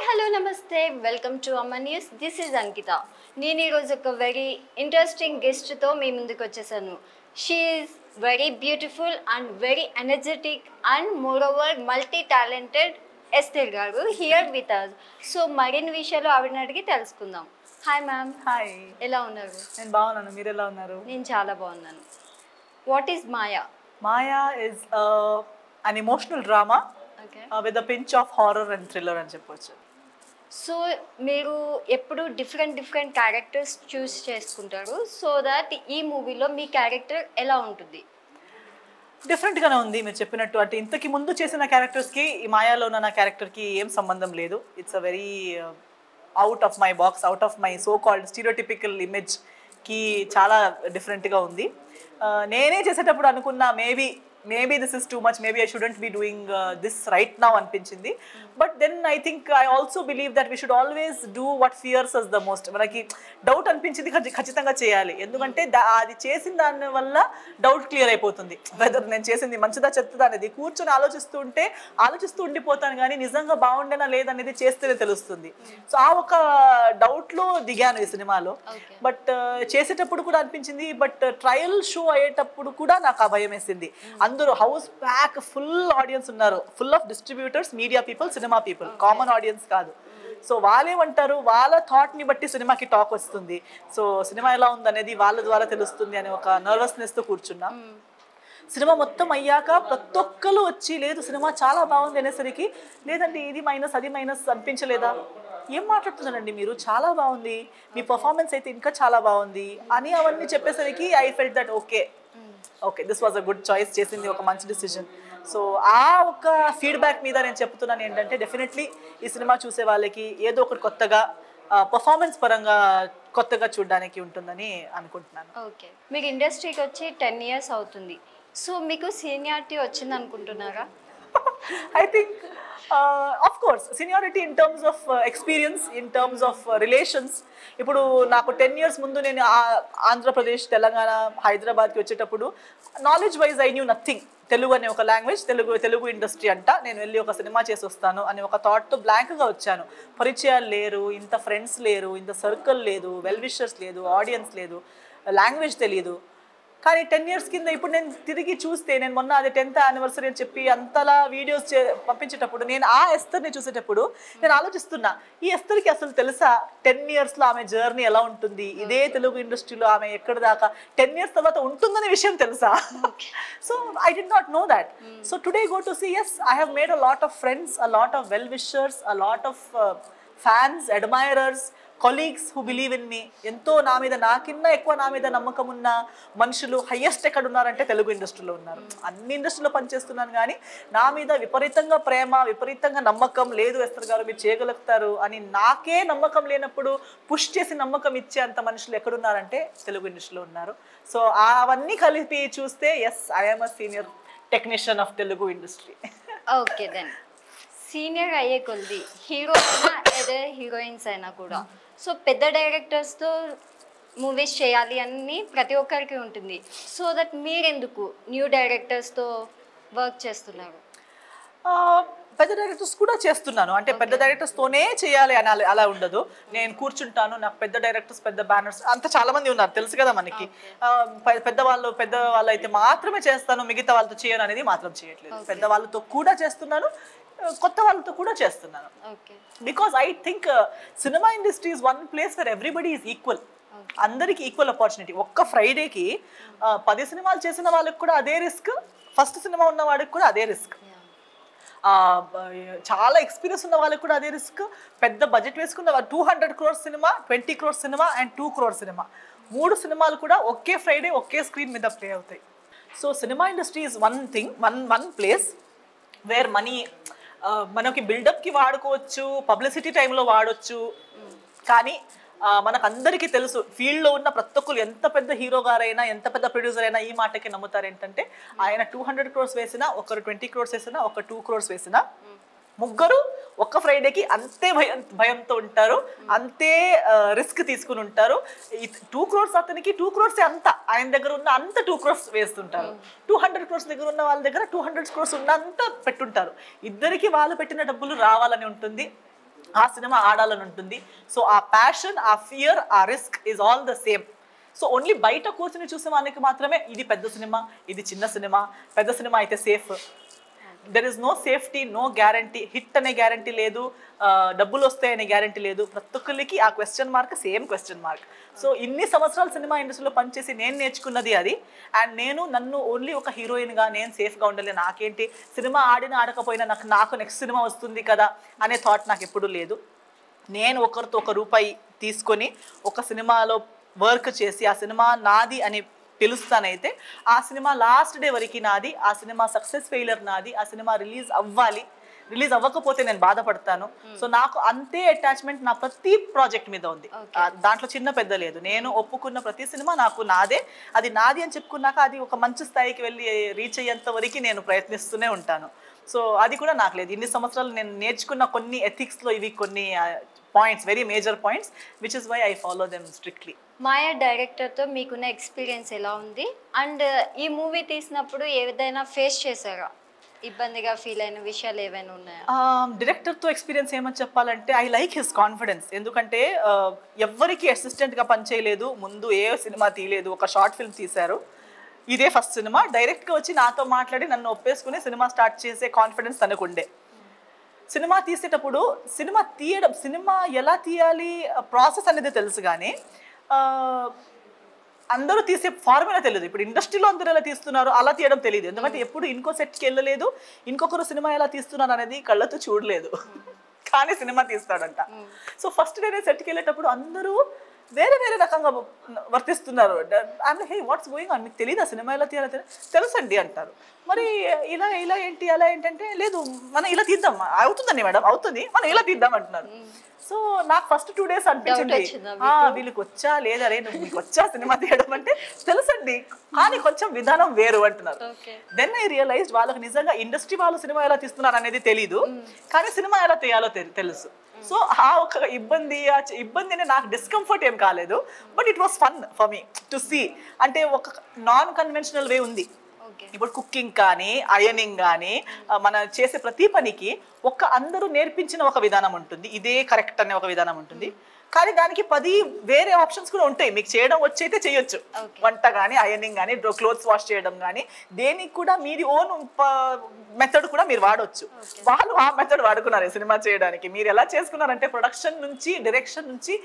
hello, namaste. Welcome to Amma News. This is Ankita. నేను ఈరోజు ఒక వెరీ ఇంట్రెస్టింగ్ గెస్ట్తో మీ ముందుకు వచ్చేసాను. She is very beautiful and very energetic and more over multi talented Esther గారు here with us. So మరిన్ని విషయాలు ఆవిడని అడిగి తెలుసుకుందాం. Hi ma'am. హాయ్, ఎలా ఉన్నారు? నేను బాగున్నాను. మీరు ఎలా ఉన్నారు? నేను చాలా బాగున్నాను. What is Maya? Maya is an emotional drama okay. with a pinch of horror and thriller అని చెప్పొచ్చు. సో మీరు ఎప్పుడు డిఫరెంట్ క్యారెక్టర్స్ చూస్ చేసుకుంటారు సో దట్ ఈ మూవీలో మీ క్యారెక్టర్ ఎలా ఉంటుంది? డిఫరెంట్గానే ఉంది మీరు చెప్పినట్టు. అంటే ఇంతకి ముందు చేసిన క్యారెక్టర్స్కి ఈ మాయాలో ఉన్న నా క్యారెక్టర్కి ఏం సంబంధం లేదు. It's a very out of my box, out of my so called stereotypical ఇమేజ్కి చాలా డిఫరెంట్గా ఉంది. నేనే చేసేటప్పుడు అనుకున్నా maybe this is too much, maybe I shouldn't be doing this right now అనిపించింది. But then I think I also believe that we should always do what fears us the most. మనకి doubt అనిపించింది ఖచ్చితంగా చేయాలి. ఎందుకంటే అది చేసిన దాని వల్ల డౌట్ క్లియర్ అయిపోతుంది. వెదర్ నేను చేసింది మంచిదా చెత్తదా అనేది కూర్చొని ఆలోచిస్తూ ఉండిపోతాను, కానీ నిజంగా బాగుండేనా లేదనేది చేస్తేనే తెలుస్తుంది. సో ఆ ఒక డౌట్లో దిగాను ఈ సినిమాలో. బట్ చేసేటప్పుడు కూడా అనిపించింది, బట్ ట్రయల్ షో అయ్యేటప్పుడు కూడా నాకు ఆ భయం వేసింది. అందరూ హౌస్ ప్యాక్, ఫుల్ ఆడియన్స్ ఉన్నారు, full of distributors, media people, cinema people, common audience కాదు. సో వాళ్ళేమంటారు, వాళ్ళ థాట్ని బట్టి సినిమాకి టాక్ వస్తుంది. సో సినిమా ఎలా ఉందనేది వాళ్ళ ద్వారా తెలుస్తుంది అనే ఒక నర్వస్నెస్తో కూర్చున్నా. సినిమా మొత్తం అయ్యాక ప్రతి ఒక్కరు వచ్చి లేదు సినిమా చాలా బాగుంది అనేసరికి, లేదండి ఇది మైనస్ అది మైనస్ అనిపించలేదా, ఏం మాట్లాడుతున్నారండి మీరు, చాలా బాగుంది, మీ పర్ఫార్మెన్స్ అయితే ఇంకా చాలా బాగుంది అని అవన్నీ చెప్పేసరికి I felt that okay this was a good choice, చేసింది ఒక మంచి డిసిజన్. సో ఆ ఒక ఫీడ్బ్యాక్ మీద నేను చెప్తున్నాను ఏంటంటే, డెఫినెట్లీ ఈ సినిమా చూసే వాళ్ళకి ఏదో ఒకటి కొత్తగా పర్ఫార్మెన్స్ పరంగా కొత్తగా చూడడానికి ఉంటుందని అనుకుంటున్నాను. ఓకే, మీకు ఇండస్ట్రీకి వచ్చి 10 years అవుతుంది. సో మీకు సీనియారిటీ వచ్చింది అనుకుంటున్నారా? I think, of course, seniority in terms of experience, in terms of relations. ఇప్పుడు నాకు 10 years ముందు నేను ఆంధ్రప్రదేశ్, తెలంగాణ, హైదరాబాద్కి వచ్చేటప్పుడు knowledge wise I knew nothing. Telugu అనే ఒక లాంగ్వేజ్, తెలుగు ఇండస్ట్రీ అంట, నేను వెళ్ళి ఒక సినిమా చేసి వస్తాను అనే ఒక థాట్తో బ్లాంక్గా వచ్చాను. పరిచయాలు లేరు, ఇంత ఫ్రెండ్స్ లేరు, ఇంత సర్కిల్ లేదు, వెల్ విషర్స్ లేదు, ఆడియన్స్ లేదు, లాంగ్వేజ్ తెలియదు. కానీ 10 years కింద ఇప్పుడు నేను తిరిగి చూస్తే, నేను మొన్న అది 10th anniversary అని చెప్పి అంతలా వీడియోస్ పంపించేటప్పుడు నేను ఆ ఎస్తర్ని చూసేటప్పుడు నేను ఆలోచిస్తున్నా, ఈ ఎస్తర్కి అసలు తెలుసా 10 yearsలో ఆమె జర్నీ ఎలా ఉంటుంది, ఇదే తెలుగు ఇండస్ట్రీలో ఆమె ఎక్కడ దాకా 10 years తర్వాత ఉంటుందనే విషయం తెలుసా? So I did not know that. So today go to see, yes I have made a lot of friends, a lot of well wishers, a lot of fans, admirers, colleagues who believe in me. ఎంతో నాకిన్నా ఎక్కువ నా మీద నమ్మకం ఉన్న మనుషులు highest ఎక్కడ ఉన్నారంటే తెలుగు ఇండస్ట్రీలో ఉన్నారు. అన్ని ఇండస్ట్రీలో పనిచేస్తున్నాను, కానీ నా మీద విపరీతంగా ప్రేమ, విపరీతంగా నమ్మకం, లేదు ఎస్తర్ గారు మీరు చేయగలుగుతారు అని నాకే నమ్మకం లేనప్పుడు పుష్ చేసి నమ్మకం ఇచ్చే అంత మనుషులు ఎక్కడున్నారంటే తెలుగు ఇండస్ట్రీలో ఉన్నారు. సో అవన్నీ కలిపి చూస్తే yes I'm a senior technician of Telugu industry. Okay, then senior అయ్యే కొద్ది హీరో అయినా అదే హీరోయిన్స్ అయినా కూడా సో పెద్ద డైరెక్టర్స్తో మూవీస్ చేయాలి అని ప్రతి ఒక్కరికి ఉంటుంది. సో దట్ మీరెందుకు న్యూ డైరెక్టర్స్తో వర్క్ చేస్తున్నారు? పెద్ద డైరెక్టర్స్ కూడా చేస్తున్నాను. అంటే పెద్ద డైరెక్టర్స్తోనే చేయాలి అని అలా ఉండదు. నేను కూర్చుంటాను, నాకు పెద్ద డైరెక్టర్స్, పెద్ద బ్యానర్స్ అంత చాలా మంది ఉన్నారు, తెలుసు కదా మనకి. పెద్దవాళ్ళు అయితే మాత్రమే చేస్తాను, మిగతా వాళ్ళతో చేయను అనేది మాత్రం చేయట్లేదు. పెద్దవాళ్ళతో కూడా చేస్తున్నాను, కొత్త వాళ్ళతో కూడా చేస్తున్నాను. Because I think cinema industry is one place where everybody is equal. అందరికి ఈక్వల్ ఆపర్చునిటీ. ఒక్క ఫ్రైడేకి 10 సినిమాలు చేసిన వాళ్ళకి కూడా అదే రిస్క్, ఫస్ట్ సినిమా ఉన్న వాడికి కూడా అదే రిస్క్, చాలా ఎక్స్పీరియన్స్ ఉన్న వాళ్ళకి కూడా అదే రిస్క్. పెద్ద బడ్జెట్ వేసుకున్న 200 crores cinema, 20 crores cinema and 2 crore cinema, 3 సినిమాలు కూడా ఒకే ఫ్రైడే ఒకే స్క్రీన్ మీద ప్లే అవుతాయి. So cinema industry is one thing, one place where money మనకి బిల్డప్కి వాడుకోవచ్చు, పబ్లిసిటీ టైంలో వాడచ్చు. కానీ మనకు అందరికీ తెలుసు, ఫీల్డ్లో ఉన్న ప్రతి ఒక్కరు, ఎంత పెద్ద హీరో గారైనా, ఎంత పెద్ద ప్రొడ్యూసర్ అయినా ఈ మాటకి నమ్ముతారు ఏంటంటే, ఆయన 200 crores వేసినా, ఒకరు 20 crores వేసినా, ఒక 2 crores వేసినా, ముగ్గురు ఒక్క ఫ్రైడేకి అంతే భయంతో ఉంటారు, అంతే రిస్క్ తీసుకుని ఉంటారు. 2 crores అతనికి 2 crores అంత, ఆయన దగ్గర ఉన్న అంత 2 crores వేస్తుంటారు. 200 crores దగ్గర ఉన్న వాళ్ళ దగ్గర 200 crores ఉన్నంత పెట్టుంటారు. ఇద్దరికి వాళ్ళు పెట్టిన డబ్బులు రావాలని ఉంటుంది. ఆ సినిమా ఆడాలని ఉంటుంది. సో ఆ ప్యాషన్, ఆ ఫియర్, ఆ risk is all the same. So only బయట కూర్చుని చూసే వాళ్ళకి మాత్రమే ఇది పెద్ద సినిమా, ఇది చిన్న సినిమా, పెద్ద సినిమా అయితే safe, there is no safety, no guarantee, hit అనే గ్యారంటీ లేదు, డబ్బులు వస్తాయనే గ్యారంటీ లేదు. ప్రతి ఒక్కరికి ఆ question mark same question mark. So ఇన్ని సంవత్సరాలు సినిమా ఇండస్ట్రీలో పనిచేసి నేను నేర్చుకున్నది అది. అండ్ నన్ను ఓన్లీ ఒక హీరోయిన్గా నేను సేఫ్గా ఉండాలి, నాకేంటి సినిమా ఆడినా ఆడకపోయినా నాకు నెక్స్ట్ సినిమా వస్తుంది కదా అనే థాట్ నాకు ఎప్పుడూ లేదు. నేను ఒకరితో ఒక రూపాయి తీసుకొని ఒక సినిమాలో వర్క్ చేసి ఆ సినిమా నాది అని తెలుస్తానైతే ఆ సినిమా లాస్ట్ డే వరకు నాది, ఆ సినిమా సక్సెస్ ఫెయిలర్ నాది, ఆ సినిమా రిలీజ్ అవ్వాలి, రిలీజ్ అవ్వకపోతే నేను బాధపడతాను. సో నాకు అంతే అటాచ్మెంట్ నా ప్రతి ప్రాజెక్ట్ మీద ఉంది. దాంట్లో చిన్న పెద్ద లేదు. నేను ఒప్పుకున్న ప్రతి సినిమా నాకు నాదే, అది నాది అని చెప్పుకున్నాక అది ఒక మంచి స్థాయికి వెళ్ళి రీచ్ అయ్యేంత వరకు నేను ప్రయత్నిస్తూనే ఉంటాను. సో అది కూడా నాకు లేదు. ఇన్ని సంవత్సరాలు నేను నేర్చుకున్న కొన్ని ఎథిక్స్లో ఇవి కొన్ని points, very major points, which is why I follow them strictly. Maya డైరెక్టర్తో మీకున్న ఎక్స్పీరియన్స్ ఎలా ఉంది? అండ్ ఈ మూవీ తీసినప్పుడు ఏదైనా ఫేస్ చేశారా? ఇబ్బందిగా ఫీల్ అయిన విషయాలు ఏమైనా ఉన్నాయా? డైరెక్టర్తో ఎక్స్పీరియన్స్ ఏమని చెప్పాలంటే ఐ లైక్ హిస్ కాన్ఫిడెన్స్. ఎందుకంటే ఎవరికి అసిస్టెంట్గా పనిచేయలేదు, ముందు ఏ సినిమా తీయలేదు, ఒక షార్ట్ ఫిల్మ్ తీశారు, ఇదే ఫస్ట్ సినిమా. డైరెక్ట్గా వచ్చి నాతో మాట్లాడి నన్ను ఒప్పేసుకుని సినిమా స్టార్ట్ చేసే కాన్ఫిడెన్స్ తనకుండే. సినిమా తీసేటప్పుడు సినిమా ఎలా తీయాలి ప్రాసెస్ అనేది తెలుసు, కానీ అందరూ తీసే ఫార్ములా తెలియదు. ఇప్పుడు ఇండస్ట్రీలో అందరూ ఎలా తీస్తున్నారు అలా తీయడం తెలియదు. ఎందుకంటే ఎప్పుడు ఇంకో సెట్కి వెళ్ళలేదు, ఇంకొకరు సినిమా ఎలా తీస్తున్నారు అనేది కళ్ళతో చూడలేదు, కానీ సినిమా తీస్తాడంట. సో ఫస్ట్ నేను సెట్కి వెళ్ళేటప్పుడు అందరూ వేరే వేరే రకంగా వర్తిస్తున్నారు. I'm hey what's going on, మీకు తెలియదు ఆ సినిమా ఎలా తీయాలో తెలుసండి అంటారు. మరి ఇలా ఏంటి అలా ఏంటంటే లేదు మనం ఇలా తీద్దాం, అవుతుందండి మేడం అవుతుంది, మనం ఇలా తీద్దాం అంటున్నారు. సో నాకు ఫస్ట్ 2 days అనిపించింది వీళ్ళకి వచ్చా లేదా, రే మీకు వచ్చా సినిమా తీయడం అంటే తెలుసండి కానీ కొంచెం విధానం వేరు అంటున్నారు. దెన్ ఐ రియలైజ్డ్ వాళ్ళకి నిజంగా ఇండస్ట్రీ వాళ్ళు సినిమా ఎలా తీస్తున్నారు అనేది తెలీదు, కానీ సినిమా ఎలా తీయాలో తెలుసు. సో ఆ ఒక ఇబ్బంది నాకు డిస్కంఫర్ట్ ఏం కాలేదు, but it was fun for me to see. అంటే ఒక నాన్ కన్వెన్షనల్ వే ఉంది. ఇప్పుడు కుకింగ్ కానీ అయనింగ్ కానీ మన చేసే ప్రతి పనికి అందరూ నేర్పించిన ఒక విధానం ఉంటుంది, ఇదే కరెక్ట్ అనే ఒక విధానం ఉంటుంది. కానీ దానికి 10 వేరే ఆప్షన్స్ కూడా ఉంటాయి. మీకు చేయడం వచ్చైతే చేయొచ్చు, వంట కానీ అయనింగ్ కానీ క్లోత్స్ వాష్ చేయడం కానీ దేనికి కూడా మీది ఓన్ మెథడ్ కూడా మీరు వాడవచ్చు. వాళ్ళు ఆ మెథడ్ వాడుకున్నారు ఈ సినిమా చేయడానికి. మీరు ఎలా చేసుకున్నారంటే ప్రొడక్షన్ నుంచి డైరెక్షన్ నుంచి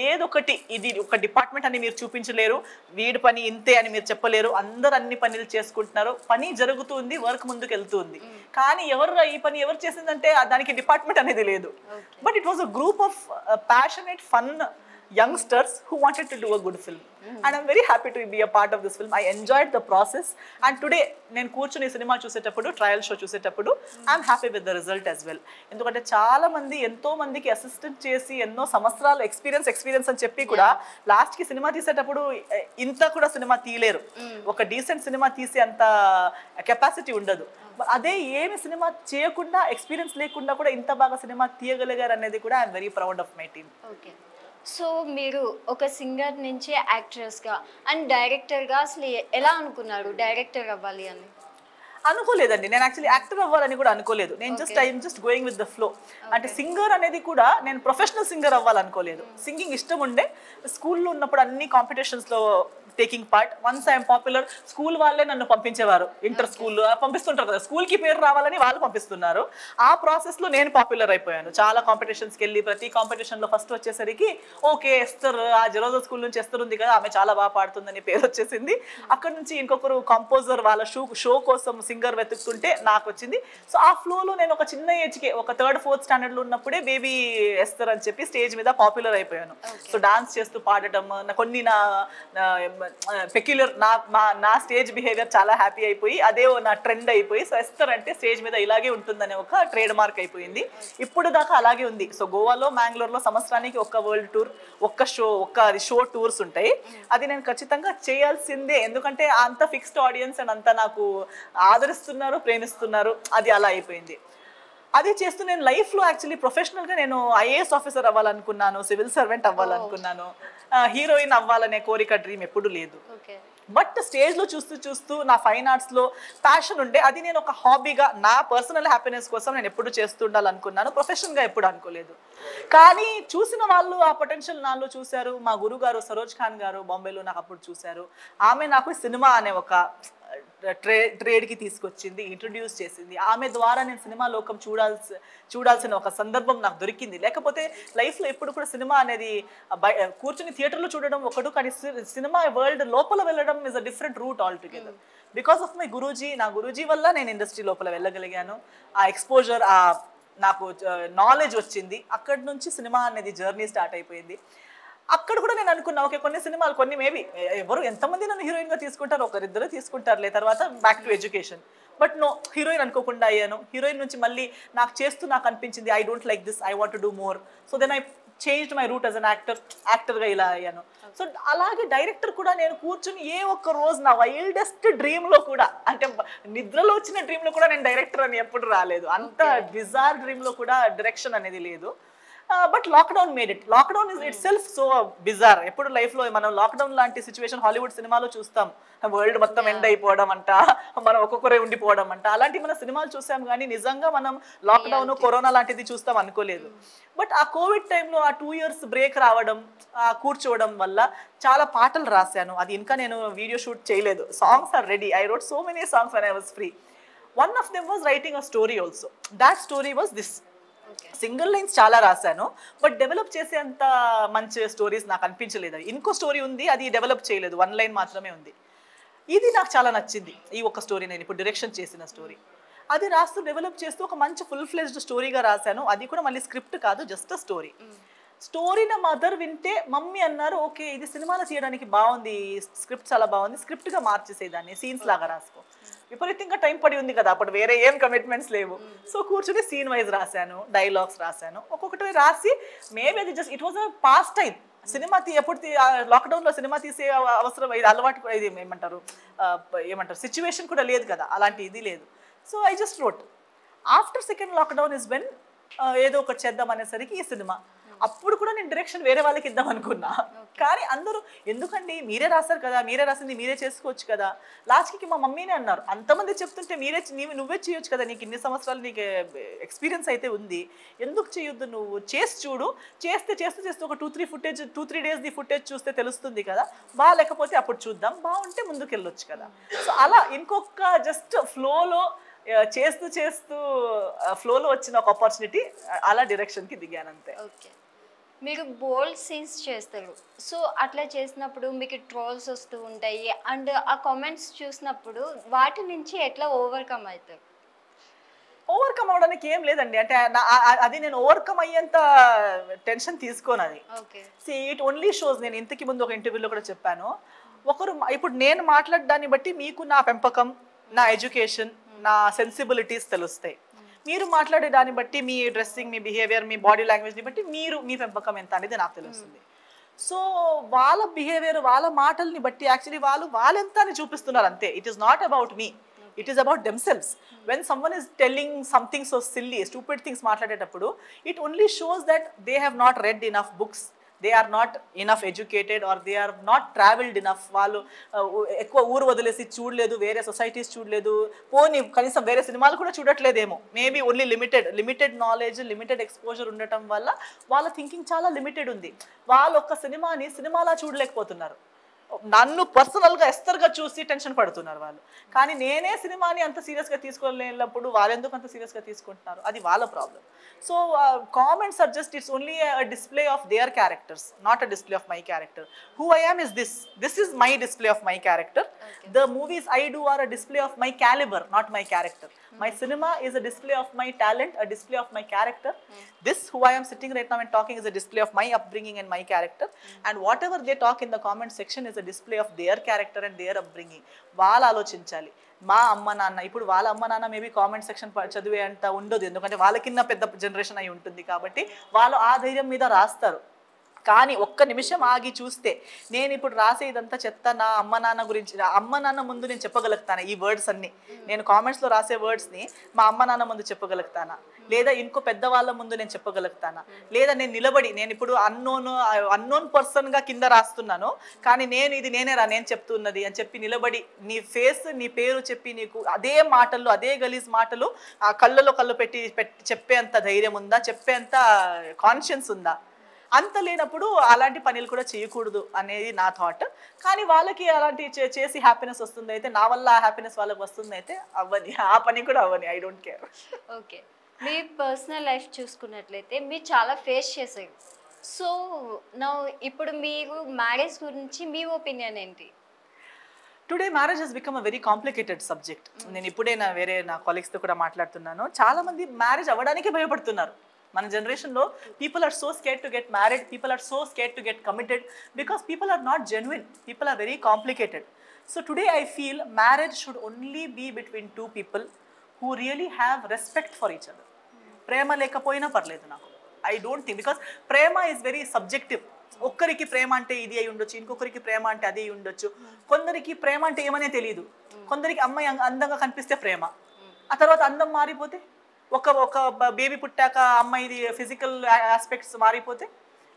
ఏదొకటి ఇది ఒక డిపార్ట్మెంట్ అని మీరు చూపించలేరు, వీడి పని ఇంతే అని మీరు చెప్పలేరు. అందరు అన్ని పనులు చేసుకుంటున్నారు, పని జరుగుతుంది, వర్క్ ముందుకు వెళ్తుంది. కానీ ఈ పని ఎవరు చేసిందంటే దానికి డిపార్ట్మెంట్ అనేది లేదు. But it was a group of passionate fun youngsters who wanted to do a good film, and I'm very happy to be a part of this film. I enjoyed the process, and today నేను కూర్చుని cinema చూసేటప్పుడు trial show చూసేటప్పుడు I'm happy with the result as well. ఎందుకంటే చాలా మంది ఎంతో మందికి assistant చేసి ఎన్నో సంవత్సరాలు ఎక్స్పీరియన్స్ అని చెప్పి కూడా లాస్ట్కి సినిమా తీసేటప్పుడు ఇంత కూడా సినిమా తీయలేరు. ఒక డీసెంట్ సినిమా తీసే అంత కెపాసిటీ ఉండదు. అదే ఏమి సినిమా చేయకుండా ఎక్స్పీరియన్స్ లేకుండా కూడా ఇంత బాగా సినిమా తీయగలిగారు అనేది కూడా I'm very proud of my team. Okay, so మీరు ఒక సింగర్ నుంచి యాక్ట్రెస్గా అండ్ డైరెక్టర్గా అసలు ఎలా అనుకున్నారు డైరెక్టర్ అవ్వాలి అని? అనుకోలేదండి. నేను యాక్చువల్లీ యాక్టర్ అవ్వాలని కూడా అనుకోలేదు. నేను I'm just going with the flow. అంటే సింగర్ అనేది కూడా నేను ప్రొఫెషనల్ సింగర్ అవ్వాలనుకోలేదు. సింగింగ్ ఇష్టం ఉండే, స్కూల్లో ఉన్నప్పుడు అన్ని కాంపిటీషన్స్లో taking part. Once I'm popular, school వాళ్ళే నన్ను పంపించేవారు, ఇంటర్ స్కూల్ పంపిస్తుంటారు కదా, స్కూల్కి పేరు రావాలని వాళ్ళు పంపిస్తున్నారు. ఆ ప్రాసెస్లో నేను పాపులర్ అయిపోయాను. చాలా కాంపిటీషన్స్కి వెళ్ళి ప్రతి కాంపిటీషన్లో ఫస్ట్ వచ్చేసరికి ఓకే ఎస్తర్, ఆ జెరోజా స్కూల్ నుంచి ఎస్తర్ ఉంది కదా ఆమె చాలా బాగా పాడుతుందని పేరు వచ్చేసింది. అక్కడ నుంచి ఇంకొకరు కంపోజర్ వాళ్ళ షో కోసం సింగర్ వెతుకుతుంటే నాకు వచ్చింది. సో ఆ ఫ్లోలో నేను ఒక చిన్న ఏజ్కి ఒక 3rd 4th స్టాండర్డ్లో ఉన్నప్పుడే బేబీ ఎస్తర్ అని చెప్పి స్టేజ్ మీద పాపులర్ అయిపోయాను. సో డాన్స్ చేస్తూ పాడటం కొన్ని నా పెక్యులర్ నా స్టేజ్ బిహేవియర్ చాలా హ్యాపీ అయిపోయి అదే నా ట్రెండ్ అయిపోయి సో ఎస్తర్ అంటే స్టేజ్ మీద ఇలాగే ఉంటుందనే ఒక ట్రేడ్ మార్క్ అయిపోయింది. ఇప్పుడు దాకా అలాగే ఉంది. సో గోవాలో మ్యాంగ్లూర్లో సంవత్సరానికి ఒక వరల్డ్ టూర్, ఒక్క షో టూర్స్ ఉంటాయి. అది నేను ఖచ్చితంగా చేయాల్సిందే, ఎందుకంటే అంత ఫిక్స్డ్ ఆడియన్స్ అండ్ అంతా నాకు ఆదరిస్తున్నారు, ప్రేమిస్తున్నారు. అది అలా అయిపోయింది. అదే చేస్తూ నేను లైఫ్లో యాక్చువల్లీ ప్రొఫెషనల్గా నేను ఐఏఎస్ ఆఫీసర్ అవ్వాలనుకున్నాను, సివిల్ సర్వెంట్ అవ్వాలనుకున్నాను, హీరోయిన్ అవ్వాలనే కోరిక డ్రీమ్ ఎప్పుడు లేదు. బట్ స్టేజ్లో చూస్తూ చూస్తూ నా ఫైన్ ఆర్ట్స్లో ప్యాషన్ ఉండే, అది నేను ఒక హాబీగా నా పర్సనల్ హ్యాపీనెస్ కోసం నేను ఎప్పుడు చేస్తూ ఉండాలనుకున్నాను, ప్రొఫెషన్గా ఎప్పుడు అనుకోలేదు. కానీ చూసిన వాళ్ళు ఆ పొటెన్షియల్ నాలో చూశారు. మా గురువు గారు సరోజ్ ఖాన్ గారు బాంబేలో నాకు అప్పుడు చూశారు. ఆమె నాకు సినిమా అనే ఒక ట్రేడ్కి తీసుకొచ్చింది, ఇంట్రడ్యూస్ చేసింది. ఆమె ద్వారా నేను సినిమా లోకం చూడాల్సిన ఒక సందర్భం నాకు దొరికింది. లేకపోతే లైఫ్లో ఎప్పుడు కూడా సినిమా అనేది కూర్చుని థియేటర్లో చూడడం ఒకటి, కానీ సినిమా వరల్డ్ లోపల వెళ్ళడం is a different route altogether. Because of my guruji, నా గురూజీ వల్ల నేను ఇండస్ట్రీ లోపల వెళ్ళగలిగాను. ఆ ఎక్స్పోజర్, నాకు నాలెడ్జ్ వచ్చింది. అక్కడి నుంచి సినిమా అనేది జర్నీ స్టార్ట్ అయిపోయింది. అక్కడ కూడా నేను అనుకున్నా, ఓకే కొన్ని సినిమాలు, కొన్ని మేబీ ఎవరు ఎంతమంది నన్ను హీరోయిన్గా తీసుకుంటారు, ఒకరిద్దరు తీసుకుంటారులే, తర్వాత back to education. But no, heroine అనుకోకుండా అయ్యాను. హీరోయిన్ నుంచి మళ్ళీ నాకు అనిపించింది I don't like this, I want to do more. So then I changed my route as an యాక్టర్గా ఇలా అయ్యాను. సో అలాగే డైరెక్టర్ కూడా నేను కూర్చుని ఏ ఒక్క రోజు నా వైల్డెస్ట్ డ్రీమ్లో కూడా, అంటే నిద్రలో వచ్చిన డ్రీమ్లో కూడా నేను డైరెక్టర్ అని ఎప్పుడు రాలేదు. అంత బిజార్ డ్రీమ్లో కూడా డైరెక్షన్ అనేది లేదు. But lockdown made it. Lockdown is it self so bizarre. ఎప్పుడు లైఫ్లో మనం లాక్డౌన్ లాంటి సిచ్యువేషన్ హాలీవుడ్ సినిమాలో చూస్తాం, వరల్డ్ మొత్తం ఎండ్ అయిపోవడం అంట, మనం ఒక్కొక్కరే ఉండిపోవడం అంట, అలాంటి మన సినిమాలు చూసాం. కానీ నిజంగా మనం లాక్డౌన్ కరోనా లాంటిది చూస్తాం అనుకోలేదు. బట్ ఆ కోవిడ్ టైంలో ఆ 2 years బ్రేక్ రావడం, కూర్చోవడం వల్ల చాలా పాటలు రాశాను. అది ఇంకా నేను వీడియో షూట్ చేయలేదు. Songs are ready. I wrote so many songs when I was free. One of them was writing a story also. That story was this. Single lines చాలా రాశాను, బట్ డెవలప్ చేసేంత మంచి స్టోరీస్ నాకు అనిపించలేదు. ఇంకో story ఉంది, అది డెవలప్ చేయలేదు, 1 line మాత్రమే ఉంది. ఇది నాకు చాలా నచ్చింది, ఈ ఒక స్టోరీ, నేను ఇప్పుడు డైరెక్షన్ చేసిన స్టోరీ. అది రాస్తూ డెవలప్ చేస్తూ ఒక మంచి ఫుల్ ఫ్లెజ్డ్ స్టోరీగా రాశాను. అది కూడా మళ్ళీ స్క్రిప్ట్ కాదు, జస్ట్ స్టోరీ. స్టోరీని మదర్ వింటే మమ్మీ అన్నారు, ఓకే ఇది సినిమాలో తీయడానికి బాగుంది, స్క్రిప్ట్ చాలా బాగుంది, స్క్రిప్ట్గా మార్చేసేదాన్ని, సీన్స్ లాగా రాసుకో. విపరీతంగా టైం పడి ఉంది కదా, అప్పుడు వేరే ఏం కమిట్మెంట్స్ లేవు. సో కూర్చుని సీన్ వైజ్ రాశాను, డైలాగ్స్ రాశాను, ఒక్కొక్కటి రాసి మేబీ అది just it was a past time. Cinema ఎప్పుడు లాక్డౌన్లో సినిమా తీసే అవసరం, ఇది అలవాటు, ఇది ఏమంటారు సిచ్యువేషన్ కూడా లేదు కదా, అలాంటి ఇది లేదు. So I just wrote. After second lockdown is when ఏదో ఒకటి చేద్దాం అనేసరికి ఈ సినిమా. అప్పుడు కూడా నేను డైరెక్షన్ వేరే వాళ్ళకి ఇద్దాం అనుకున్నా, కానీ అందరూ ఎందుకండి మీరే రాశారు కదా, మీరే రాసింది మీరే చేసుకోవచ్చు కదా. లాస్ట్కి మా మమ్మీనే అన్నారు, అంతమంది చెప్తుంటే నువ్వే చేయొచ్చు కదా, నీకు ఇన్ని సంవత్సరాలు నీకు ఎక్స్పీరియన్స్ అయితే ఉంది, ఎందుకు చేయొద్దు, నువ్వు చేసి చూడు, చేస్తూ ఒక 2-3 days ఫుటేజ్ చూస్తే తెలుస్తుంది కదా, లేకపోతే అప్పుడు చూద్దాం, బాగుంటే ముందుకు వెళ్ళొచ్చు కదా. సో అలా ఇంకొక జస్ట్ ఫ్లోలో చేస్తూ ఫ్లోలో వచ్చిన ఒక ఆపర్చునిటీ, అలా డైరెక్షన్కి దిగాను అంతే. ఓకే, మీరు బోల్డ్ సీన్స్ చేస్తారు. సో అట్లా చేసినప్పుడు మీకు ట్రోల్స్ వస్తూ ఉంటాయి, అండ్ ఆ కామెంట్స్ చూసినప్పుడు వాటి నుంచి ఎట్లా ఓవర్కమ్ అవుతారు? ఓవర్కమ్ అవడానికి ఏం లేదండి, అంటే అది నేను ఓవర్కమ్ అయ్యేంత టెన్షన్ తీసుకోను. అది ఇట్ ఓన్లీ షోస్, నేను ఇంతకు ముందు ఒక ఇంటర్వ్యూలో కూడా చెప్పాను, ఇప్పుడు నేను మాట్లాడడాన్ని బట్టి మీకు నా పెంపకం, నా ఎడ్యుకేషన్, నా సెన్సిబిలిటీస్ తెలుస్తాయి. మీరు మాట్లాడే దాన్ని బట్టి, మీ డ్రెస్సింగ్, మీ బిహేవియర్, మీ బాడీ లాంగ్వేజ్ని బట్టి మీ పెంపకం ఎంత అనేది నాకు తెలుస్తుంది. సో వాళ్ళ బిహేవియర్, వాళ్ళ మాటల్ని బట్టి యాక్చువల్లీ వాళ్ళెంత అని చూపిస్తున్నారు అంతే. It is not about me, it is about themselves. When someone is telling something so silly, stupid things మాట్లాడేటప్పుడు, it only shows that they have not read enough books, they are not enough educated, or they are not traveled enough. వాళ్ళు ఎక్కువ ఊరు వదిలేసి చూడలేదు, వేరే societies చూడలేదు, పోనీ కనీసం వేరే సినిమాలు కూడా చూడట్లేదేమో. Maybe only limited knowledge, limited exposure ఉండటం వల్ల వాళ్ళ థింకింగ్ చాలా లిమిటెడ్ ఉంది. వాళ్ళు ఒక్క సినిమాలా చూడలేకపోతున్నారు. నన్ను పర్సనల్గా ఎస్తర్గా చూసి టెన్షన్ పడుతున్నారు వాళ్ళు. కానీ నేనే సినిమాని అంత సీరియస్గా తీసుకోలేనప్పుడు వాళ్ళెందుకు అంత సీరియస్గా తీసుకుంటున్నారు, అది వాళ్ళ problem. So comments are just, it's only a display of their characters, not a display of my character. Who I am is this is my display of my character. The movies I do are a display of my caliber, not my character. My cinema is a display of my talent, a display of my character. This who I am sitting right now and talking is a display of my upbringing and my character. And whatever they talk in the comment section is a display of their character and their upbringing. వాళ్ళు ఆలోచించాలి. మా అమ్మ నాన్న, ఇప్పుడు వాళ్ళ అమ్మ నాన్న maybe comment section చదివే అంత ఉండదు, ఎందుకంటే వాళ్ళకిన్న పెద్ద జనరేషన్ అయి ఉంటుంది కాబట్టి వాళ్ళు ఆ ధైర్యం మీద రాస్తారు. కానీ ఒక్క నిమిషం ఆగి చూస్తే, నేను ఇప్పుడు రాసే ఇదంతా చెత్త, నా అమ్మ నాన్న గురించి, అమ్మ నాన్న ముందు నేను చెప్పగలుగుతాను ఈ వర్డ్స్ అన్ని, నేను కామెంట్స్లో రాసే వర్డ్స్ని మా అమ్మ నాన్న ముందు చెప్పగలుగుతానా? లేదా ఇంకో పెద్దవాళ్ళ ముందు నేను చెప్పగలుగుతానా, లేదా నేను నిలబడి నేను ఇప్పుడు అన్నోన్ పర్సన్గా కింద రాస్తున్నాను కానీ నేను ఇది నేనేరా నేను చెప్తున్నది అని చెప్పి నిలబడి నీ ఫేస్ నీ పేరు చెప్పి నీకు అదే మాటలు అదే గలీజ్ మాటలు ఆ కళ్ళలో కళ్ళు పెట్టి చెప్పేంత ధైర్యం ఉందా, చెప్పేంత కాన్షియన్స్ ఉందా? అంత లేనప్పుడు అలాంటి పనులు కూడా చేయకూడదు అనేది నా థాట్. కానీ వాళ్ళకి అలాంటి చేసి హ్యాపీనెస్ వస్తుంది అయితే నా వల్ల ఆ హ్యాపీనెస్ వాళ్ళకి వస్తుంది అయితే అవ్వని, ఆ పని కూడా అవ్వని, I don't care. Okay, me personal life చూసుకున్నట్లయితే మీరు చాలా ఫేస్ చేశారు. సో నా ఇప్పుడు మీరు మ్యారేజ్ గురించి మీ ఒపీనియన్ ఏంటి? Today marriage has become a very complicated subject. నేను ఇప్పుడే నా కొలీగ్స్తో కూడా మాట్లాడుతున్నాను. చాలామంది మ్యారేజ్ అవ్వడానికి భయపడుతున్నారు. మన జనరేషన్లో people are so scared to get married, people are so scared to get committed because people are not genuine, people are very complicated. So today I feel marriage should only be between two people who really have respect for each other. ప్రేమ లేకపోయినా పర్లేదు నాకు, I don't think, because ప్రేమ is very subjective. ఒక్కరికి ప్రేమ అంటే ఇది అయి ఉండొచ్చు, ఇంకొకరికి ప్రేమ అంటే అది అయి ఉండొచ్చు. కొందరికి ప్రేమ అంటే ఏమనే తెలియదు, కొందరికి అమ్మాయి అందంగా కనిపిస్తే ప్రేమ, ఆ తర్వాత అందం మారిపోతే ఒక బేబీ పుట్టాక అమ్మాయిది ఫిజికల్ ఆస్పెక్ట్స్ మారిపోతే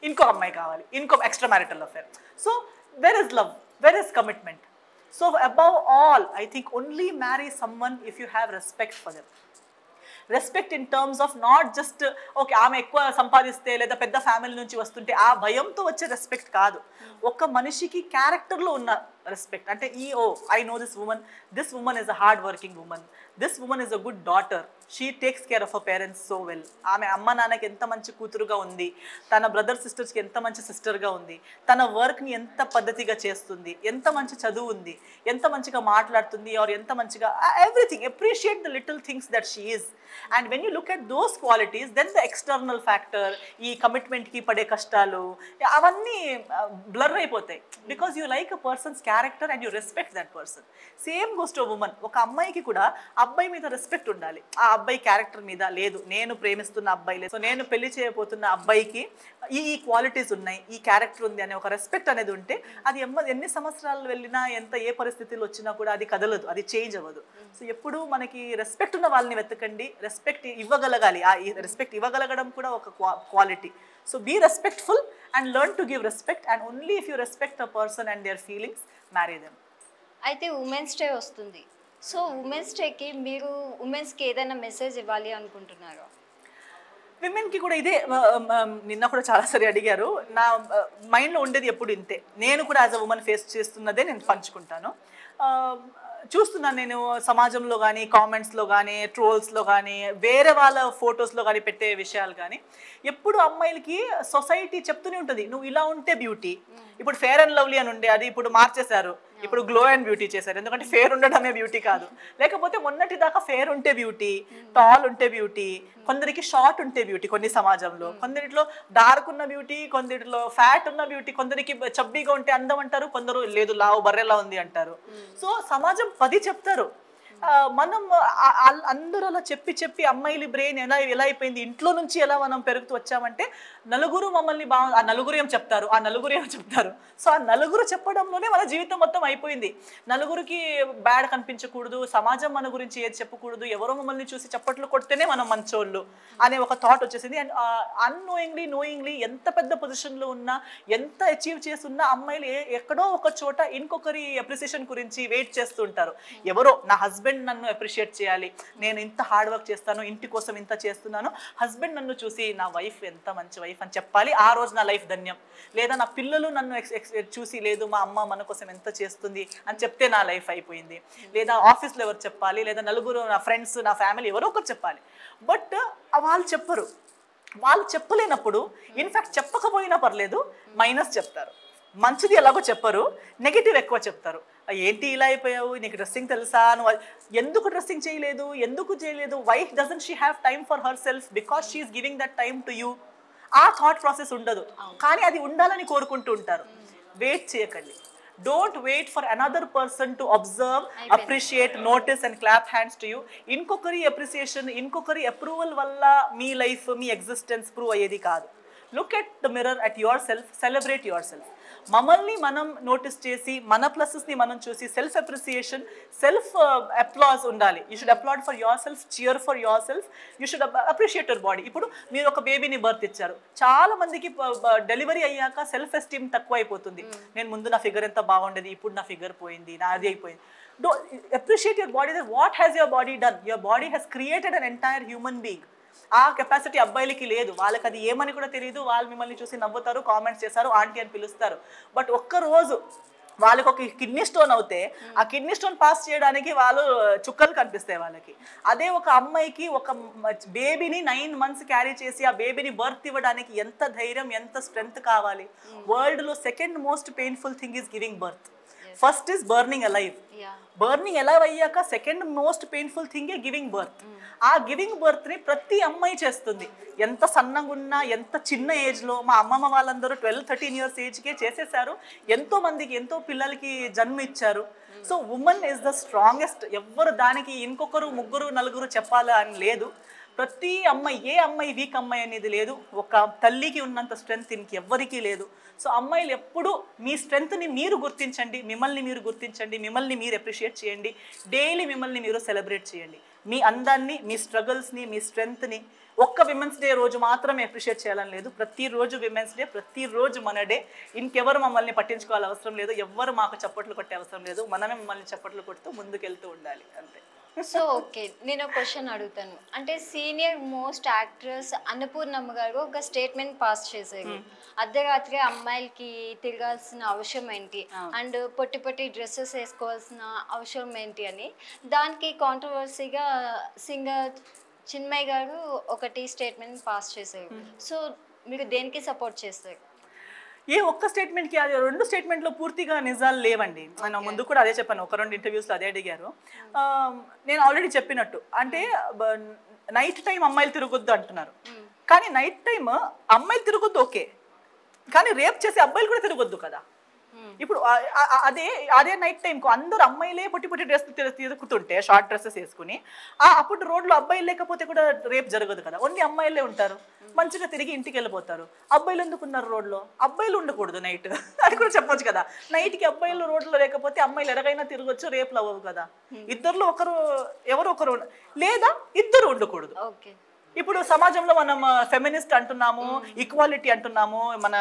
ఇంకో అమ్మాయి కావాలి, ఇంకో extra marital affair. So where is love, where is commitment? So above all I think only marry someone if you have respect for them. Respect in terms of not just okay ఆమె ఎక్కువ సంపాదిస్తే లేదా పెద్ద family నుంచి వస్తుంటే ఆ భయంతో వచ్చే రెస్పెక్ట్ కాదు, ఒక మనిషికి క్యారెక్టర్లో ఉన్న రెస్పెక్ట్. అంటే I know this woman is a hard working woman, this woman is a good daughter, she takes care of a parents so well. ఆమె అమ్మ నాన్నకి ఎంత మంచి కూతురుగా ఉంది, తన బ్రదర్ సిస్టర్స్కి ఎంత మంచి సిస్టర్గా ఉంది, తన వర్క్ని ఎంత పద్ధతిగా చేస్తుంది, ఎంత మంచి చదువు ఉంది, ఎంత మంచిగా మాట్లాడుతుంది, ఆర్ ఎంత మంచిగా everything. Appreciate the little things that she is. And when you look at those qualities then the external factor, ఈ కమిట్మెంట్కి పడే కష్టాలు అవన్నీ బ్లర్ అయిపోతాయి. Because you like a person's character and you respect that person. Same goes to woman. ఒక అమ్మాయికి కూడా అబ్బాయి మీద రెస్పెక్ట్ ఉండాలి, ఆ అబ్బాయి క్యారెక్టర్ మీద లేదు, నేను ప్రేమిస్తున్న అబ్బాయి లేదు, సో నేను పెళ్లి చేయబోతున్న అబ్బాయికి ఈ క్వాలిటీస్ ఉన్నాయి, ఈ క్యారెక్టర్ ఉంది అనే ఒక రెస్పెక్ట్ అనేది ఉంటే అది ఎన్ని సంవత్సరాలు వెళ్ళినా ఏ పరిస్థితులు వచ్చినా కూడా అది కదలదు, అది చేంజ్ అవ్వదు. సో ఎప్పుడు మనకి రెస్పెక్ట్ ఉన్న వాళ్ళని వెతకండి, రెస్పెక్ట్ ఇవ్వగలగాలి. ఆ రెస్పెక్ట్ ఇవ్వగలగడం కూడా ఒక quality. So be respectful and learn to give respect, and only if you respect a person and their feelings, marry them. అయితే ఉమెన్స్ డే వస్తుంది. సో ఉమెన్స్ డేకి మీరు ఉమెన్స్కి ఏదైనా మెసేజ్ ఇవ్వాలి అనుకుంటున్నారా? విమెన్కి కూడా ఇదే, నిన్న కూడా చాలాసారి అడిగారు, నా మైండ్లో ఉండేది ఎప్పుడు ఇంతే. నేను కూడా యాజ్ అ ఉమెన్ ఫేస్ చేస్తున్నదే నేను పంచుకుంటాను. చూస్తున్నాను నేను సమాజంలో కానీ, కామెంట్స్లో కానీ, ట్రోల్స్లో కానీ, వేరే వాళ్ళ ఫొటోస్లో కానీ పెట్టే విషయాలు కానీ ఎప్పుడు అమ్మాయిలకి సొసైటీ చెప్తూనే ఉంటుంది, నువ్వు ఇలా ఉంటే బ్యూటీ. ఇప్పుడు ఫేర్ అండ్ లవ్లీ అని ఉండే అది ఇప్పుడు మార్చేశారు, ఇప్పుడు గ్లో అండ్ బ్యూటీ చేశారు. ఎందుకంటే ఫేర్ ఉండడమే బ్యూటీ కాదు, లేకపోతే మొన్నటి దాకా ఫేర్ ఉంటే బ్యూటీ, టాల్ ఉంటే బ్యూటీ, కొందరికి షార్ట్ ఉంటే బ్యూటీ, కొన్ని సమాజంలో కొందరిలో డార్క్ ఉన్న బ్యూటీ, కొందరిలో ఫ్యాట్ ఉన్న బ్యూటీ, కొందరికి చబ్బీగా ఉంటే అందం అంటారు, కొందరు లేదు లావు బర్రెలా ఉంది అంటారు. సో సమాజం 10 చెప్తారు, మనం అందరూ అలా చెప్పి అమ్మాయిల బ్రెయిన్ ఎలా అయిపోయింది, ఇంట్లో నుంచి ఎలా మనం పెరుగుతూ వచ్చామంటే నలుగురు మమ్మల్ని ఆ నలుగురు ఏం చెప్తారు, ఆ నలుగురు ఏం చెప్తారు. సో ఆ నలుగురు చెప్పడంలోనే మన జీవితం మొత్తం అయిపోయింది. నలుగురికి బ్యాడ్ కనిపించకూడదు, సమాజం మన గురించి ఏది చెప్పకూడదు, ఎవరో మమ్మల్ని చూసి చప్పట్లు కొడితేనే మనం మంచోళ్ళు అనే ఒక థాట్ వచ్చేసింది. అండ్ నోయింగ్లీ ఎంత పెద్ద పొజిషన్లో ఉన్నా, ఎంత అచీవ్ చేస్తున్నా అమ్మాయిలు ఎక్కడో ఒక చోట ఇంకొకరి అప్రిసియేషన్ గురించి వెయిట్ చేస్తూ ఉంటారు. ఎవరో నా హస్బెండ్ నన్ను అప్రిషియేట్ చేయాలి, నేను ఇంత హార్డ్ వర్క్ చేస్తాను, ఇంటి కోసం ఇంత చేస్తున్నాను, హస్బెండ్ నన్ను చూసి నా వైఫ్ ఎంత మంచి వైఫ్ అని చెప్పాలి, ఆ రోజు నా లైఫ్ ధన్యం. లేదా నా పిల్లలు నన్ను చూసి లేదు మా అమ్మ మన కోసం ఎంత చేస్తుంది అని చెప్తే నా లైఫ్ అయిపోయింది. లేదా ఆఫీస్లో ఎవరు చెప్పాలి, లేదా నలుగురు నా ఫ్రెండ్స్ నా ఫ్యామిలీ ఎవరో ఒకరు చెప్పాలి. బట్ వాళ్ళు చెప్పరు. వాళ్ళు చెప్పలేనప్పుడు ఇన్ఫ్యాక్ట్ చెప్పకపోయినా పర్లేదు మైనస్ చెప్తారు, మంచిది ఎలాగో చెప్పరు, నెగిటివ్ ఎక్కువ చెప్తారు. ఏంటి ఇలా అయిపోయావు, నీకు డ్రెస్సింగ్ తెలుసా, నువ్వు ఎందుకు డ్రెస్సింగ్ చేయలేదు, why doesn't she have time for herself, because she is giving that time to you. ఆ థాట్ ప్రాసెస్ ఉండదు, కానీ అది ఉండాలని కోరుకుంటూ ఉంటారు. వెయిట్ చేయకండి, don't wait for another person to observe, appreciate, notice and clap hands to you. ఇంకొకరి appreciation, ఇంకొకరి అప్రూవల్ వల్ల మీ లైఫ్, మీ ఎగ్జిస్టెన్స్ ప్రూవ్ అయ్యేది కాదు. Look at the mirror at yourself, celebrate yourself. మమ్మల్ని మనం నోటీస్ చేసి మన ప్లసెస్ని మనం చూసి సెల్ఫ్ అప్రిసియేషన్, సెల్ఫ్ అప్లాజ్ ఉండాలి. You should applaud for your self, cheer for your self, you should appreciate your body. ఇప్పుడు మీరు ఒక బేబీని బర్త్ ఇచ్చారు, చాలా మందికి డెలివరీ అయ్యాక సెల్ఫ్ ఎస్టీమ్ తక్కువ అయిపోతుంది. నేను ముందు నా ఫిగర్ ఎంత బాగుండేది, ఇప్పుడు నా ఫిగర్ పోయింది, నాది అయిపోయింది. Appreciate your body, that what has your body done. Your body has created an entire human being. ఆ కెపాసిటీ అబ్బాయిలకి లేదు, వాళ్ళకి అది ఏమని కూడా తెలియదు. వాళ్ళు మిమ్మల్ని చూసి నవ్వుతారు, కామెంట్స్ చేస్తారు, ఆంటీ అని పిలుస్తారు. బట్ ఒక్కరోజు వాళ్ళకి ఒక కిడ్నీ స్టోన్ అవుతే ఆ కిడ్నీ స్టోన్ పాస్ చేయడానికి వాళ్ళు చుక్కలు కనిపిస్తాయి వాళ్ళకి. అదే ఒక అమ్మాయికి ఒక బేబీని 9 months క్యారీ చేసి ఆ బేబీని బర్త్ ఇవ్వడానికి ఎంత ధైర్యం, ఎంత స్ట్రెంగ్త్ కావాలి. వరల్డ్లో second most painful thing is giving birth. First is burning alive. Burning alive అయ్యాక సెకండ్ మోస్ట్ పెయిన్ఫుల్ థింగే గివింగ్ బర్త్. ఆ గివింగ్ బర్త్ని ప్రతి అమ్మాయి చేస్తుంది. ఎంత సన్నగా ఉన్నా, ఎంత చిన్న ఏజ్లో, మా అమ్మమ్మ వాళ్ళందరూ 12-13 years ఏజ్కే చేసేసారు. ఎంతో మందికి, ఎంతో పిల్లలకి జన్మ ఇచ్చారు. So women is the strongest. ఎవ్వరు దానికి ఇంకొకరు, ముగ్గురు, నలుగురు చెప్పాలా అని లేదు. ప్రతి అమ్మాయి, ఏ అమ్మాయి వీక్ అమ్మాయి అనేది లేదు. ఒక తల్లికి ఉన్నంత స్ట్రెంగ్త్ ఇంకెవ్వరికీ లేదు. సో అమ్మాయిలు ఎప్పుడు మీ స్ట్రెంగ్త్ని మీరు గుర్తించండి, మిమ్మల్ని మీరు గుర్తించండి, మిమ్మల్ని మీరు అప్రిషియేట్ చేయండి. డైలీ మిమ్మల్ని మీరు సెలబ్రేట్ చేయండి. మీ అందాన్ని, మీ స్ట్రగుల్స్ని, మీ స్ట్రెంగ్త్ని. ఒక్క విమెన్స్ డే రోజు మాత్రమే అప్రిషియేట్ చేయాలని లేదు. ప్రతిరోజు విమెన్స్ డే, ప్రతిరోజు మన డే. ఇంకెవరు మమ్మల్ని పట్టించుకోవాల్సిన అవసరం లేదు, ఎవ్వరు మాకు చప్పట్లు కొట్టే అవసరం లేదు. మనమే మమ్మల్ని చప్పట్లు కొడుతూ ముందుకెళ్తూ ఉండాలి, అంతే. సో ఓకే, నేను ఒక క్వశ్చన్ అడుగుతాను. అంటే సీనియర్ మోస్ట్ యాక్ట్రెస్ అన్నపూర్ణమ్మ గారు ఒక స్టేట్మెంట్ పాస్ చేశారు. అర్ధరాత్రి అమ్మాయిలకి తిరగాల్సిన అవసరం ఏంటి, అండ్ పొట్టి పొట్టి డ్రెస్సెస్ వేసుకోవాల్సిన అవసరం ఏంటి అని. దానికి కాంట్రవర్సీగా సింగర్ చిన్మయ్ గారు ఒకటి స్టేట్మెంట్ పాస్ చేశారు. సో మీరు దేనికి సపోర్ట్ చేస్తారు? ఏ ఒక్క స్టేట్మెంట్కి, అది 2 స్టేట్మెంట్లో పూర్తిగా నిజాలు లేవండి. నేను ముందు కూడా అదే చెప్పాను, ఒక 2 ఇంటర్వ్యూస్లో అదే అడిగారు. నేను ఆల్రెడీ చెప్పినట్టు, అంటే నైట్ టైం అమ్మాయిలు తిరగొద్దు అంటున్నారు. కానీ నైట్ టైం అమ్మాయిలు తిరగొద్దు ఓకే, కానీ రేప్ చేసే అబ్బాయిలు కూడా తిరగొద్దు కదా. ఇప్పుడు అదే నైట్ టైంకు అందరూ అమ్మాయిలే పొట్టి పొట్టి డ్రెస్ తిరుగుతుంటే, షార్ట్ డ్రెస్సెస్ వేసుకుని, అప్పుడు రోడ్లో అబ్బాయిలు లేకపోతే కూడా రేప్ జరగదు కదా. ఓన్లీ అమ్మాయిలే ఉంటారు, మంచిగా తిరిగి ఇంటికి వెళ్ళిపోతారు. అబ్బాయిలు ఎందుకు ఉన్నారు రోడ్లో? అబ్బాయిలు ఉండకూడదు నైట్, అది కూడా చెప్పొచ్చు కదా. నైట్కి అబ్బాయిలు రోడ్లో లేకపోతే అమ్మాయిలు ఎలాగైనా తిరగొచ్చు, రేపులు అవ్వవు కదా. ఇద్దరులో ఒకరు, ఎవరు ఒకరు, లేదా ఇద్దరు ఉండకూడదు. ఇప్పుడు సమాజంలో మనం ఫెమినిస్ట్ అంటున్నాము, ఈక్వాలిటీ అంటున్నాము, మన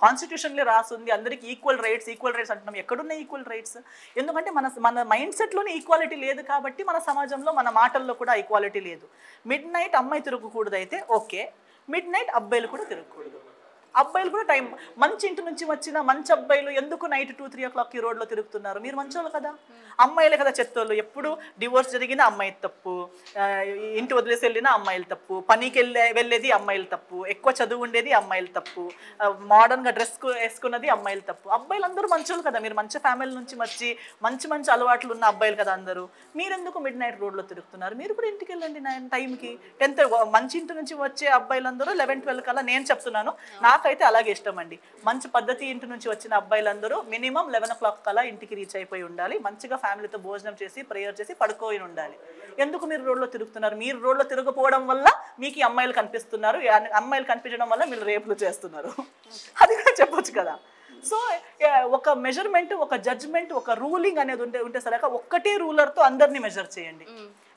కాన్స్టిట్యూషన్లో రాస్తుంది అందరికి ఈక్వల్ రైట్స్ అంటున్నాము. ఎక్కడున్నాయి ఈక్వల్ రైట్స్? ఎందుకంటే మన మైండ్ సెట్లోనే ఈక్వాలిటీ లేదు కాబట్టి మన సమాజంలో, మన మాటల్లో కూడా ఈక్వాలిటీ లేదు. మిడ్ నైట్ అమ్మాయి తిరగకూడదు అయితే ఓకే, మిడ్ నైట్ అబ్బాయిలు కూడా తిరగకూడదు. అబ్బాయిలు కూడా టైం, మంచి ఇంటి నుంచి వచ్చిన మంచి అబ్బాయిలు ఎందుకు నైట్ 2-3 o'clockకి రోడ్లో తిరుగుతున్నారు? మీరు మంచోళ్ళు కదా, అమ్మాయిలే కదా చెత్తోళ్ళు. ఎప్పుడు డివోర్స్ జరిగిన అమ్మాయి తప్పు, ఇంటి వదిలేసి వెళ్ళిన అమ్మాయిలు తప్పు, పనికి వెళ్ళేది అమ్మాయిలు తప్పు, ఎక్కువ చదువు ఉండేది అమ్మాయిలు తప్పు, మోడర్న్గా డ్రెస్ వేసుకున్నది అమ్మాయిలు తప్పు. అబ్బాయిలు అందరూ మంచోళ్ళు కదా, మీరు మంచి ఫ్యామిలీ నుంచి వచ్చి మంచి అలవాట్లు ఉన్న అబ్బాయిలు కదా అందరూ. మీరెందుకు మిడ్ నైట్ రోడ్లో తిరుగుతున్నారు? మీరు కూడా ఇంటికి వెళ్ళండి టైంకి. 10th మంచి ఇంటి నుంచి వచ్చే అబ్బాయిలందరూ 11-12 కల్లా, నేను చెప్తున్నాను నాకైతే అలాగే ఇష్టం అండి. మంచి పద్ధతి ఇంటి నుంచి వచ్చిన అబ్బాయిలందరూ మినిమం 11 o'clock కల్లా ఇంటికి రీచ్ అయిపోయి ఉండాలి. మంచిగా ఫ్యామిలీతో భోజనం చేసి ప్రేయర్ చేసి పడుకోయి ఉండాలి. ఎందుకు మీరు రోడ్లో తిరుగుతున్నారు? మీరు రోడ్లో తిరగపోవడం వల్ల మీకు ఈ అమ్మాయిలు కనిపిస్తున్నారు, అమ్మాయిలు కనిపించడం వల్ల మీరు రేపులు చేస్తున్నారు. అది కూడా చెప్పొచ్చు కదా. సో ఒక మెజర్మెంట్, ఒక జడ్జ్మెంట్, ఒక రూలింగ్ అనేది ఉంటే సరే, ఒక్కటే రూలర్తో అందరినీ మెజర్ చేయండి,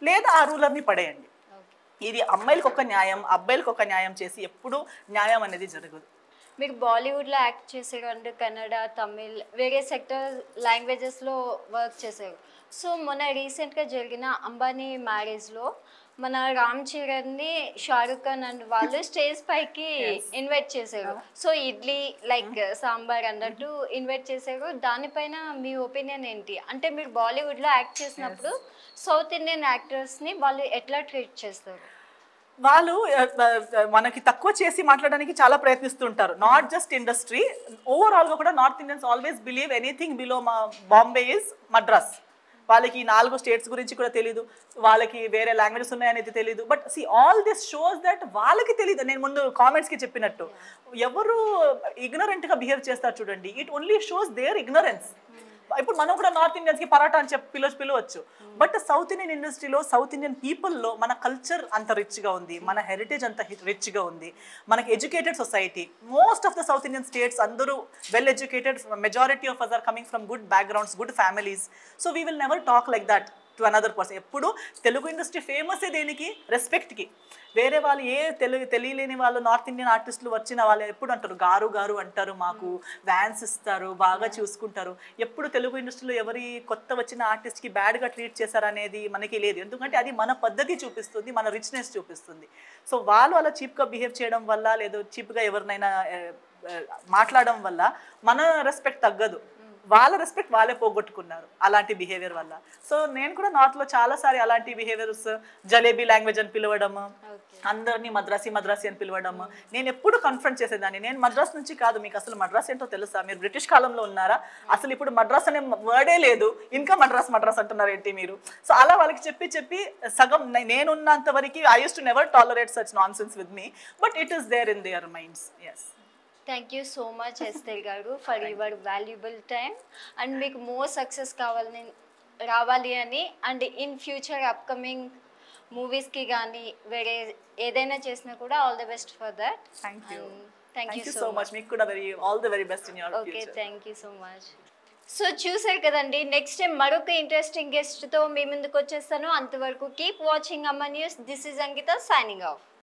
లేదా ఆ రూలర్ని పడేయండి. ఇది అమ్మాయిలకు ఒక న్యాయం, అబ్బాయిలకు ఒక న్యాయం చేసి ఎప్పుడూ న్యాయం అనేది జరగదు. మీరు బాలీవుడ్లో యాక్ట్ చేశారు, అంటే కన్నడ, తమిళ్, వేరే సెక్టర్ లాంగ్వేజెస్లో వర్క్ చేశారు. సో మొన్న రీసెంట్గా జరిగిన అంబానీ మ్యారేజ్లో మన రామ్ చరణ్ని షారుఖ్ ఖాన్ అండ్ వాళ్ళు స్టేజ్ పైకి ఇన్వైట్ చేశారు. సో ఇడ్లీ లైక్ సాంబార్ అన్నట్టు ఇన్వైట్ చేశారు. దానిపైన మీ ఒపీనియన్ ఏంటి? అంటే మీరు బాలీవుడ్లో యాక్ట్ చేసినప్పుడు సౌత్ ఇండియన్ యాక్టర్స్ని వాళ్ళు ఎట్లా ట్రీట్ చేస్తారు? వాళ్ళు మనకి తక్కువ చేసి మాట్లాడడానికి చాలా ప్రయత్నిస్తుంటారు. నాట్ జస్ట్ ఇండస్ట్రీ, ఓవరాల్గా కూడా north Indians always believe anything below Bombay is Madras. వాళ్ళకి 4 states గురించి కూడా తెలీదు, వాళ్ళకి వేరే లాంగ్వేజెస్ ఉన్నాయనేది తెలీదు. But see all this shows that వాళ్ళకి తెలీదు. నేను ముందు కామెంట్స్కి చెప్పినట్టు, ఎవరు ఇగ్నరెంట్గా బిహేవ్ చేస్తారు చూడండి, it only shows their ignorance. ఇప్పుడు మనం కూడా నార్త్ ఇండియన్స్ కి పరాటా అని చెప్పి పిలవచ్చు. బట్ సౌత్ ఇండియన్ ఇండస్ట్రీలో సౌత్ ఇండియన్ పీపుల్లో మన కల్చర్ అంత రిచ్గా ఉంది, మన హెరిటేజ్ అంత రిచ్గా ఉంది, మనకి educated society. Most of the South Indian states అందరూ well educated, majority of us are coming from good backgrounds, good families. So we will never talk like that to another person. ఎప్పుడు Telugu industry famous దేనికి? రెస్పెక్ట్కి. వేరే వాళ్ళు తెలియలేని వాళ్ళు north Indian ఆర్టిస్టులు వచ్చిన వాళ్ళు ఎప్పుడు అంటారు గారు గారు అంటారు, మాకు వ్యాన్స్ ఇస్తారు, బాగా చూసుకుంటారు. ఎప్పుడు తెలుగు ఇండస్ట్రీలో ఎవరి కొత్త వచ్చిన ఆర్టిస్ట్కి బ్యాడ్గా ట్రీట్ చేశారనేది మనకి లేదు. ఎందుకంటే అది మన పద్ధతి చూపిస్తుంది, మన రిచ్నెస్ చూపిస్తుంది. సో వాళ్ళు అలా చీప్గా బిహేవ్ చేయడం వల్ల, లేదా చీప్గా ఎవరినైనా మాట్లాడడం వల్ల మన రెస్పెక్ట్ తగ్గదు. వాళ్ళ రెస్పెక్ట్ వాళ్ళే పోగొట్టుకున్నారు అలాంటి బిహేవియర్ వల్ల. సో నేను కూడా నార్త్లో చాలాసారి అలాంటి బిహేవియర్స్, జలేబీ లాంగ్వేజ్ అని పిలవడము, అందరినీ మద్రాసి మద్రాసి అని పిలవడము, నేను ఎప్పుడు కన్ఫ్రంట్ చేసేదాన్ని. నేను మద్రాస్ నుంచి కాదు, మీకు అసలు మద్రాస్ ఏంటో తెలుసా? మీరు బ్రిటిష్ కాలంలో ఉన్నారా? అసలు ఇప్పుడు మద్రాస్ అనే వర్డే లేదు, ఇంకా మద్రాస్ మద్రాస్ అంటున్నారు ఏంటి మీరు? సో అలా వాళ్ళకి చెప్పి సగం నేనున్నంత వరకు I use to never tolerate such nonsense with me, but it is there in their minds. Yes. Thank you so much Esther గారు for your valuable time. And మీకు మోర్ సక్సెస్ రావాలి అని, అండ్ ఇన్ ఫ్యూచర్ అప్కమింగ్ మూవీస్కి కానీ వేరే ఏదైనా చేసినా కూడా all the best for that. Thank you so much. మీకు కూడా all the very best in your future. Okay, thank you so much. So చూసారు కదండి, నెక్స్ట్ టైం మరొక ఇంట్రెస్టింగ్ గెస్ట్తో మీ ముందుకు వచ్చేస్తాను. అంతవరకు కీప్ వాచింగ్ అమ్మ news. This is Ankita signing off.